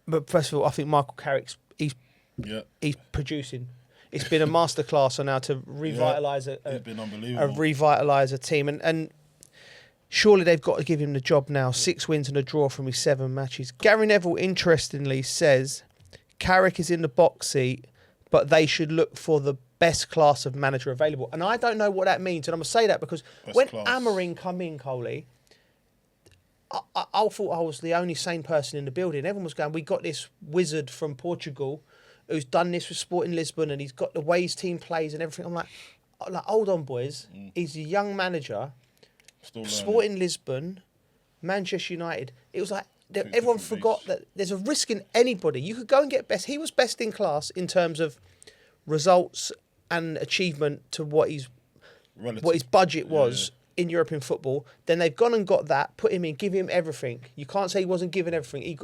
But first of all, I think Michael Carrick's he's producing. It's been a masterclass on how to revitalise a team, and surely they've got to give him the job now. 6 wins and a draw from his 7 matches. Gary Neville, interestingly, says Carrick is in the box seat, but they should look for the best class of manager available. And I don't know what that means, and I'm going to say that because when Amorim come in, Coley, I thought I was the only sane person in the building. Everyone was going, we got this wizard from Portugal who's done this with Sporting Lisbon and he's got the way his team plays and everything. I'm like hold on, boys. He's a young manager. Sporting Lisbon, Manchester United. It was like everyone forgot that there's a risk in anybody. You could go and get best. He was best in class in terms of results and achievement to what his budget was. In European football, then they've gone and got that, put him in, give him everything. You can't say he wasn't given everything. He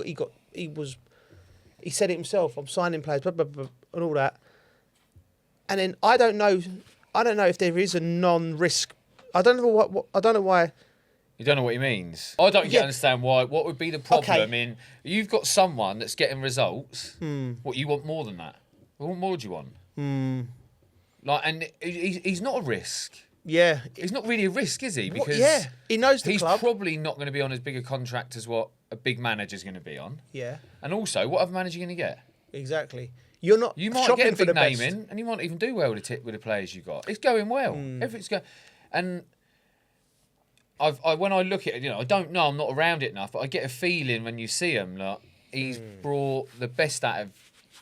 said it himself. I'm signing players, blah, blah, blah, and all that. And then I don't know if there is a non-risk. I don't know I don't know why. You don't know what he means. I don't understand why. What would be the problem in? You've got someone that's getting results. What you want more than that? What more do you want? And he's not a risk. Yeah. He's not really a risk, is he? Because he knows the club. He's probably not going to be on as big a contract as what a big manager's going to be on. Yeah. And also, what other manager are you going to get? Exactly. You might get a big name in, and you might even do well with the players you got. It's going well. Everything's going. And when I look at it, I don't know. I'm not around it enough, but I get a feeling when you see him, like he's brought the best out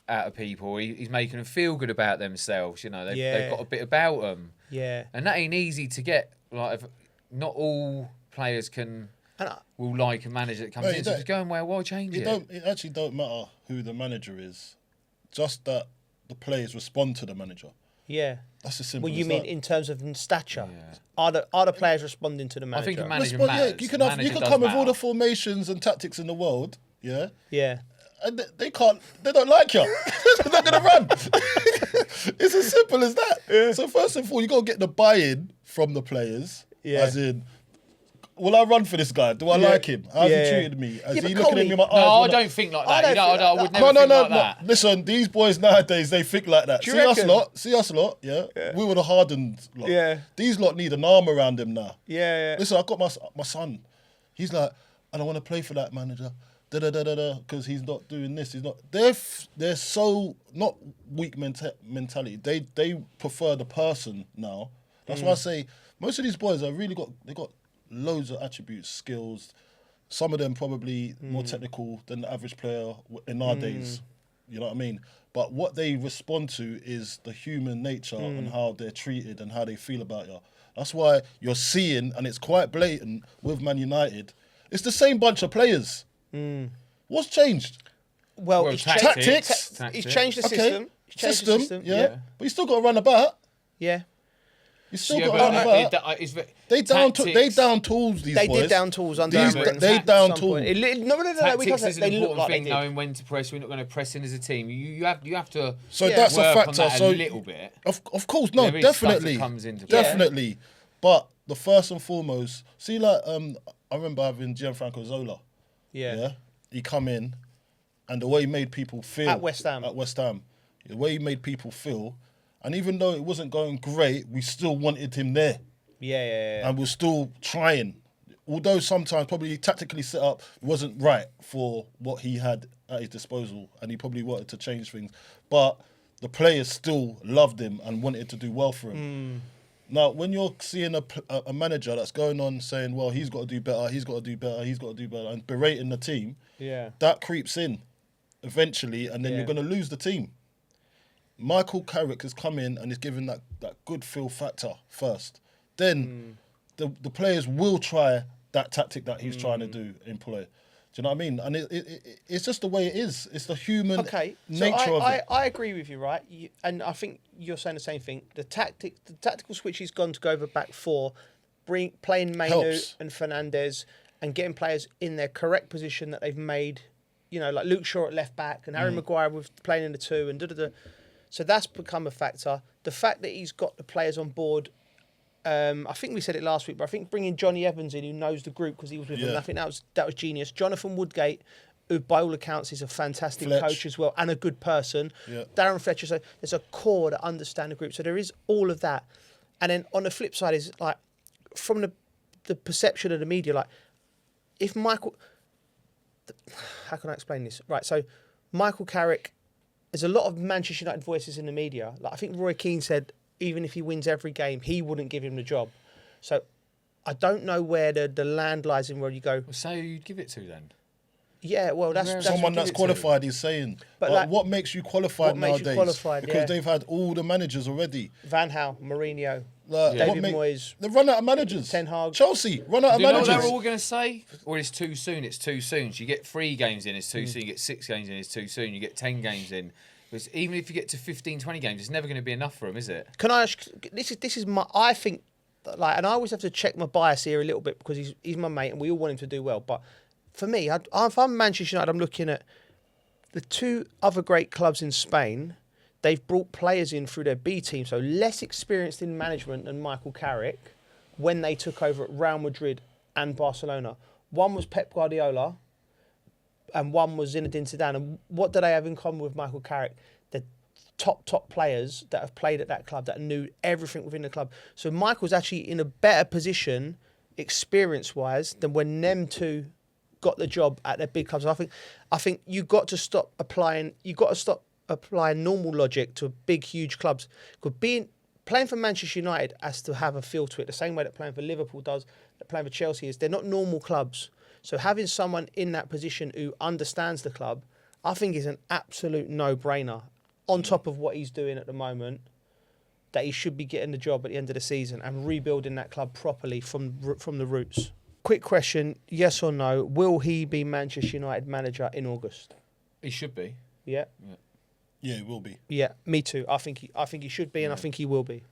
of people. He's making them feel good about themselves. They've got a bit about them. Yeah. And that ain't easy to get. Like, not all players will like a manager that comes in. So if it's going well, why change it? It actually don't matter who the manager is. Just that the players respond to the manager. Yeah. That's as simple as you mean in terms of stature? Yeah. Are the players responding to the manager? I think the manager matters. You can come with all the formations and tactics in the world. Yeah. Yeah. And they don't like you. They're not going to run. It's as simple as that. Yeah. So first of all, you got to get the buy-in from the players. Yeah. As in, will I run for this guy? Do I like him? How's he treated me? Is he looking at me in my eyes? No, I don't think like that. I would never think like that. Listen, these boys nowadays, they think like that. See us lot, yeah? We were the hardened lot. Yeah. These lot need an arm around them now. Yeah. Listen, I got my son. He's like, I don't want to play for that manager. Because he's not doing this. He's not. They're so not weak mentality. They prefer the person now. That's why I say most of these boys are really they got loads of attributes, skills. Some of them probably more technical than the average player in our days. You know what I mean? But what they respond to is the human nature and how they're treated and how they feel about you. That's why you're seeing, and it's quite blatant with Man United. It's the same bunch of players. What's changed? Well, he's tactics. He's changed the system. Yeah. But you still got to run about. Yeah. You still got to run about. They down tools, these boys. They did down tools under Amorim. They down tools. No. Tactics is an important thing, knowing when to press. We're not going to press in as a team. You have to. So that's a factor. A little bit. Of course, no, definitely. Comes into definitely. But the first and foremost, see, like I remember having Gianfranco Zola. Yeah. He come in, and the way he made people feel at West Ham, the way he made people feel, and even though it wasn't going great, we still wanted him there. Yeah. And we're still trying, although sometimes probably tactically set up wasn't right for what he had at his disposal, and he probably wanted to change things. But the players still loved him and wanted to do well for him. Now, when you're seeing a manager that's going on saying, well, he's got to do better, and berating the team, that creeps in eventually, and then you're going to lose the team. Michael Carrick has come in and is given that good feel factor first. Then the players will try that tactic that he's trying to employ. Do you know what I mean? And it's just the way it is. It's the human nature of it. I agree with you, right? And I think you're saying the same thing. The tactical switch he's gone to go over back four, playing Mainu and Fernandes and getting players in their correct position that they've made, like Luke Shaw at left back and Harry Maguire with playing in the two and da-da-da. So that's become a factor. The fact that he's got the players on board, I think we said it last week, but I think bringing Johnny Evans in, who knows the group because he was with them, I think that was genius. Jonathan Woodgate, who by all accounts is a fantastic coach as well and a good person. Yeah. Darren Fletcher, so there's a core that understand the group. So there is all of that. And then on the flip side is like, from the perception of the media, like if Michael, how can I explain this? Right, so Michael Carrick, there's a lot of Manchester United voices in the media. Like I think Roy Keane said, even if he wins every game, he wouldn't give him the job. So I don't know where the land lies in where you go. Well, say who you'd give it to then. Yeah, well, that's someone that's qualified. He's saying, but like, what makes you qualified nowadays? Because they've had all the managers already. Van Gaal, Mourinho, like, David Moyes. They've run out of managers. Ten Hag. Chelsea run out of managers. You know what they're all going to say? Well, it's too soon. It's too soon. So you get 3 games in, it's too soon. You get 6 games in, it's too soon. You get 10 games in. Because even if you get to 15, 20 games, it's never going to be enough for them, is it? Can I ask? This is my. I think, like, and I always have to check my bias here a little bit because he's my mate and we all want him to do well, but. For me, if I'm Manchester United, I'm looking at the 2 other great clubs in Spain. They've brought players in through their B team, so less experienced in management than Michael Carrick when they took over at Real Madrid and Barcelona. One was Pep Guardiola and one was Zinedine Zidane. And what do they have in common with Michael Carrick? The top players that have played at that club, that knew everything within the club. So Michael's actually in a better position, experience-wise, than when them 2 got the job at their big clubs. I think you got to stop applying. You got to stop applying normal logic to big, huge clubs. Because playing for Manchester United has to have a feel to it, the same way that playing for Liverpool does, that playing for Chelsea is. They're not normal clubs. So having someone in that position who understands the club, I think is an absolute no-brainer. On top of what he's doing at the moment, that he should be getting the job at the end of the season and rebuilding that club properly from the roots. Quick question, yes or no, will he be Manchester United manager in August? He should be. Yeah? Yeah, he will be. Yeah, me too. I think he should be and I think he will be.